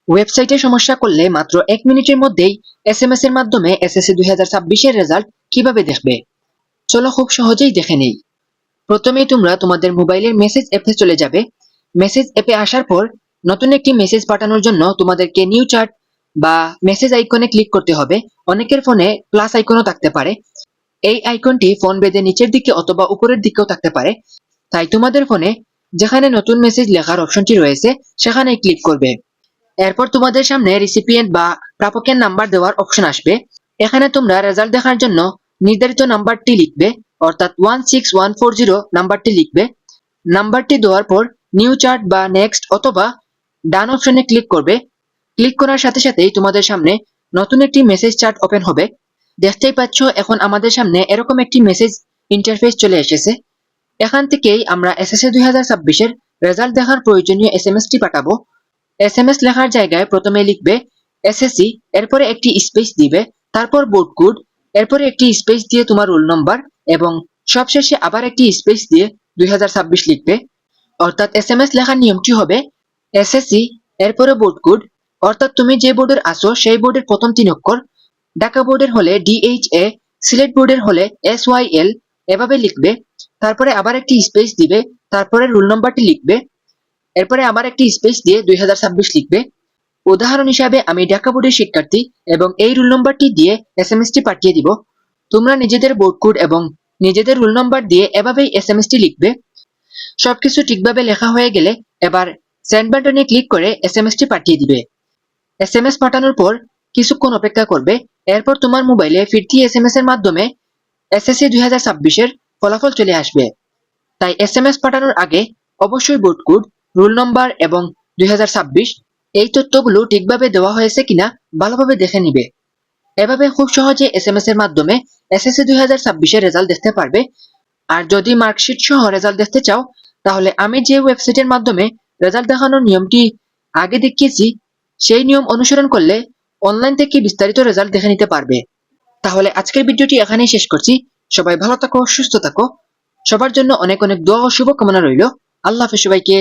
ওয়েবসাইটে সমস্যা করলে মাত্র 1 মিনিটের মধ্যেই এসএমএস এর মাধ্যমে এসএসসি 2026 এর রেজাল্ট কিভাবে দেখবে চলো খুব সহজেই দেখে নেই। প্রথমেই তোমরা তোমাদের মোবাইলের মেসেজ অ্যাপে চলে যাবে। মেসেজ অ্যাপে আসার পর নতুন একটি মেসেজ পাঠানোর জন্য তোমাদেরকে নিউ চ্যাট বা মেসেজ আইকনে ক্লিক করতে হবে। অনেকের ফোনে প্লাস আইকনও থাকতে পারে। এই আইকনটি ফোন বেঁধে নিচের দিকে অথবা উপরের দিকেও থাকতে পারে, তাই তোমাদের ফোনে যেখানে নতুন মেসেজ লেখার অপশনটি রয়েছে সেখানে ক্লিক করবে। এরপর তোমাদের সামনে রিসিপিয়েন্ট বা প্রাপকের নাম্বার দেওয়ার অপশন আসবে। এখানে তোমরা রেজাল্ট দেখার জন্য নির্ধারিত নাম্বারটি লিখবে, অর্থাৎ 16140 নাম্বারটি লিখবে। নাম্বারটি দেওয়ার পর নিউ চার্ট বা নেক্সট অথবা ডান অপশনে ক্লিক করবে। ক্লিক করার সাথে সাথেই তোমাদের সামনে নতুন একটি মেসেজ চার্ট ওপেন হবে। দেখতেই পাচ্ছ এখন আমাদের সামনে এরকম একটি মেসেজ ইন্টারফেস চলে এসেছে। এখান থেকেই আমরা এসএসসি 2026 এর রেজাল্ট দেখার প্রয়োজনীয় এসএমএসটি পাঠাবো। এসএমএস লেখার জায়গায় প্রথমে লিখবে এসএসসি, এরপরে একটি স্পেস দিবে, তারপর বোর্ড কোড, এরপরে একটি স্পেস দিয়ে তোমার রোল নাম্বার এবং সবশেষে আবার একটি স্পেস দিয়ে 2026 লিখবে। অর্থাৎ এসএমএস লেখার নিয়মটি হবে এসএসসি এরপরে বোর্ড কোড, অর্থাৎ তুমি যে বোর্ডের আসো সেই বোর্ডের প্রথম 3 অক্ষর, ঢাকা বোর্ডের হলে ডিএইচএ, সিলেট বোর্ডের হলে এসওয়াইএল, এভাবে লিখবে। তারপরে আবার একটি স্পেস দিবে, তারপরে রোল নাম্বারটি লিখবে, এরপরে আবার একটি স্পেস দিয়ে 2026 লিখবে। উদাহরণ হিসাবে আমি ঢাকা বোর্ডের শিক্ষার্থী এবং এই রোল নাম্বারটি দিয়ে এসএমএসটি পাঠিয়ে দিব। তোমরা নিজেদের বোর্ড কোড এবং নিজেদের রোল নাম্বার দিয়ে এভাবেই এসএমএসটি লিখবে। সবকিছু ঠিকভাবে লেখা হয়ে গেলে এবার সেন্ড বাটনে ক্লিক করে এসএমএসটি পাঠিয়ে দিবে। এসএমএস পাঠানোর পর কিছুক্ষণ অপেক্ষা করবে। এরপর তোমার মোবাইলে ফিরতি এসএমএস এর মাধ্যমে এসএসসি 2026 এর ফলাফল চলে আসবে। তাই এসএমএস পাঠানোর আগে অবশ্যই বোর্ড কোড, রোল নাম্বার এবং 2026 এই তথ্যগুলো ঠিকভাবে দেওয়া হয়েছে কিনা ভালোভাবে দেখে নিবে। এভাবে খুব সহজে এসএমএস এর মাধ্যমে এসএসসি 2026 এর রেজাল্ট দেখতে পারবে। আর যদি মার্কশিট সহ রেজাল্ট দেখতে চাও তাহলে আমি যে ওয়েবসাইটের মাধ্যমে রেজাল্ট দেখানোর নিয়মটি আগে দেখিয়েছি সেই নিয়ম অনুসরণ করলে অনলাইন থেকে বিস্তারিত রেজাল্ট দেখে নিতে পারবে। তাহলে আজকের ভিডিওটি এখানেই শেষ করছি। সবাই ভালো থাকো, সুস্থ থাকো। সবার জন্য অনেক অনেক দোয়া ও শুভকামনা রইল। আল্লাহ হাফেজ সবাইকে।